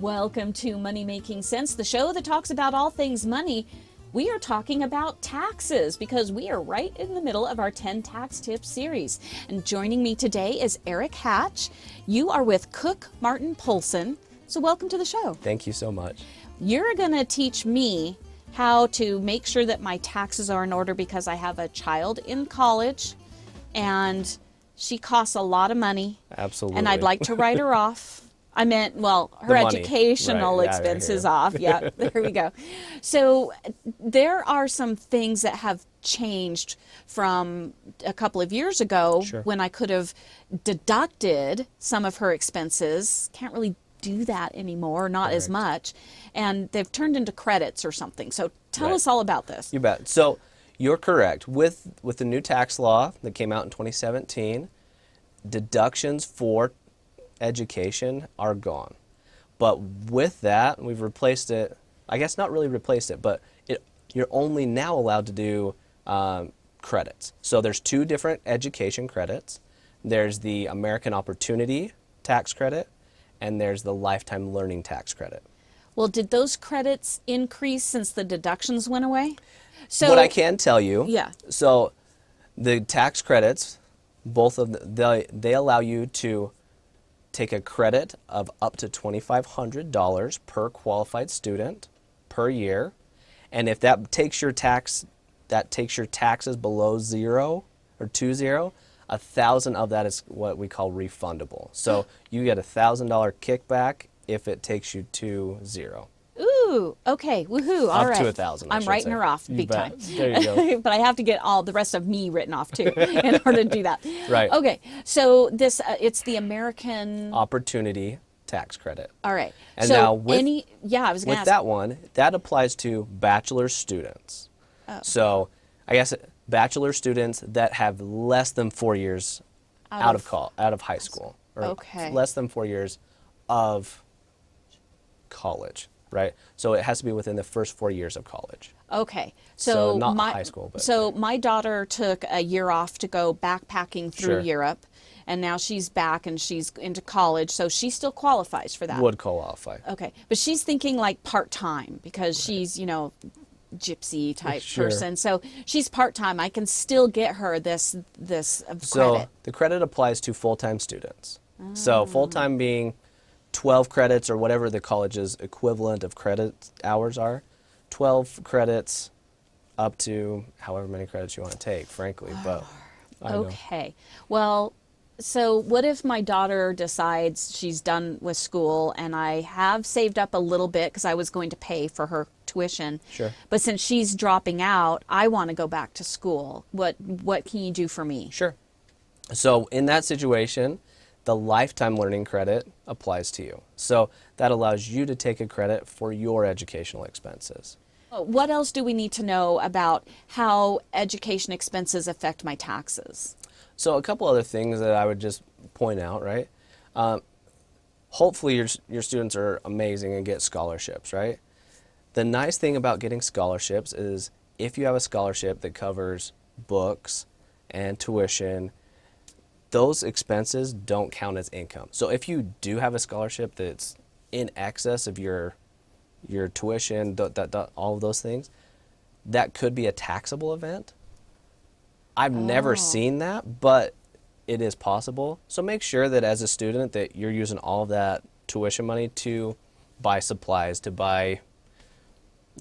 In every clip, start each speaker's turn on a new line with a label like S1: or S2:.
S1: Welcome to Money Making Sense, the show that talks about all things money. We are talking about taxes because we are right in the middle of our 10 tax tips series. And joining me today is Erik Hatch. You are with Cook Martin Poulson. So welcome to the show.
S2: Thank you so much.
S1: You're going to teach me how to make sure that my taxes are in order because I have a child in college and she costs a lot of money.
S2: Absolutely.
S1: And I'd like to write her off. I meant, well, her educational expenses off. Yeah, there we go. So there are some things that have changed from a couple of years ago when I could have deducted some of her expenses. Can't really do that anymore, not as much. And they've turned into credits or something. So tell us all about this.
S2: You bet. So you're correct. With the new tax law that came out in 2017, deductions for education are gone. But with that, we've replaced it, I guess not really replaced it, but you're only now allowed to do credits. So there's two different education credits. There's the American Opportunity Tax Credit, and there's the Lifetime Learning Tax Credit.
S1: Well, did those credits increase since the deductions went away? So
S2: what I can tell you, so the tax credits, both of them, they allow you to take a credit of up to $2,500 per qualified student per year, and if that takes your taxes below zero or 20, 1,000 of that is what we call refundable. So you get $1,000 kickback if it takes you to zero.
S1: Ooh, okay, woohoo! All right,
S2: up to 1,000.
S1: I'm writing her off big time.
S2: There you go.
S1: But I have to get all the rest of me written off too in order to do that.
S2: Right.
S1: Okay, so this it's the American
S2: Opportunity Tax Credit.
S1: All right.
S2: And
S1: so
S2: now with,
S1: I was going to ask.
S2: that one, that applies to bachelor students. Oh. So I guess bachelor students that have less than 4 years out of high school, or less than 4 years of college. Right, so it has to be within the first 4 years of college.
S1: Okay,
S2: so not high school. But
S1: so my daughter took a year off to go backpacking through Europe, and now she's back and she's into college, so she still qualifies for that.
S2: Would qualify.
S1: Okay, but she's thinking like part-time because she's, gypsy type person, so she's part-time. I can still get her this credit.
S2: So the credit applies to full-time students. So full-time being 12 credits or whatever the college's equivalent of credit hours are. 12 credits up to however many credits you want to take, frankly. But
S1: okay. Well, so what if my daughter decides she's done with school and I have saved up a little bit because I was going to pay for her tuition.
S2: Sure.
S1: But since she's dropping out, I want to go back to school. What can you do for me?
S2: Sure. So in that situation, the Lifetime Learning Credit applies to you. So that allows you to take a credit for your educational expenses.
S1: What else do we need to know about how education expenses affect my taxes?
S2: So a couple other things that I would just point out, right? Hopefully your students are amazing and get scholarships, right? The nice thing about getting scholarships is if you have a scholarship that covers books and tuition, those expenses don't count as income. So if you do have a scholarship that's in excess of your tuition, all of those things, that could be a taxable event. I've never seen that, but it is possible. So make sure that as a student that you're using all of that tuition money to buy supplies, to buy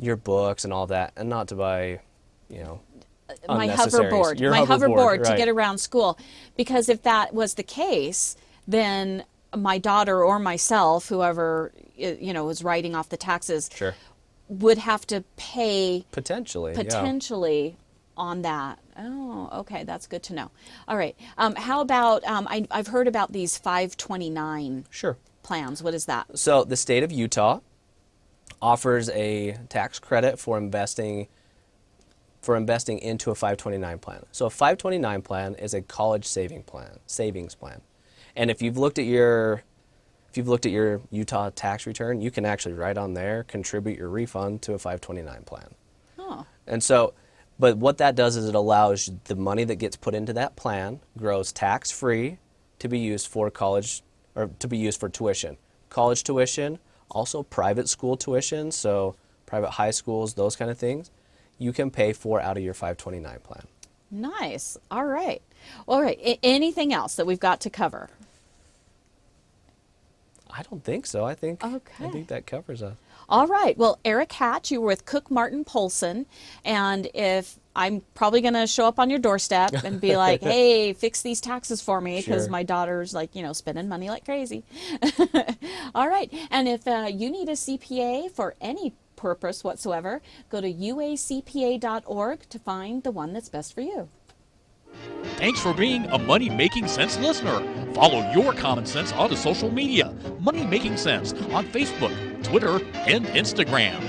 S2: your books and all that, and not to buy,
S1: my hoverboard to get around school. Because if that was the case, then my daughter or myself, whoever is writing off the taxes, would have to pay potentially on that. Oh, okay, that's good to know. All right, how about I've heard about these 529 plans. What is that?
S2: So the state of Utah offers a tax credit for investing into a 529 plan. So a 529 plan is a college savings plan. And if you've looked at your Utah tax return, you can actually write on there, contribute your refund to a 529 plan.
S1: Oh.
S2: And so, but what that does is it allows the money that gets put into that plan grows tax-free to be used for college, or to be used for tuition. College tuition Also private school tuition, so private high schools, those kind of things, you can pay for out of your 529 plan.
S1: Nice. All right. All right. Anything else that we've got to cover?
S2: I don't think so. I think
S1: Okay.
S2: that covers us.
S1: All right. Well, Erik Hatch, you were with Cook Martin Poulson, and if I'm probably going to show up on your doorstep and be like, hey, fix these taxes for me because
S2: Sure.
S1: my daughter's like, spending money like crazy. All right. And if you need a CPA for any purpose whatsoever, go to uacpa.org to find the one that's best for you.
S3: Thanks for being a Money Making Sense listener. Follow your common sense onto social media. Money Making Sense on Facebook, Twitter, and Instagram.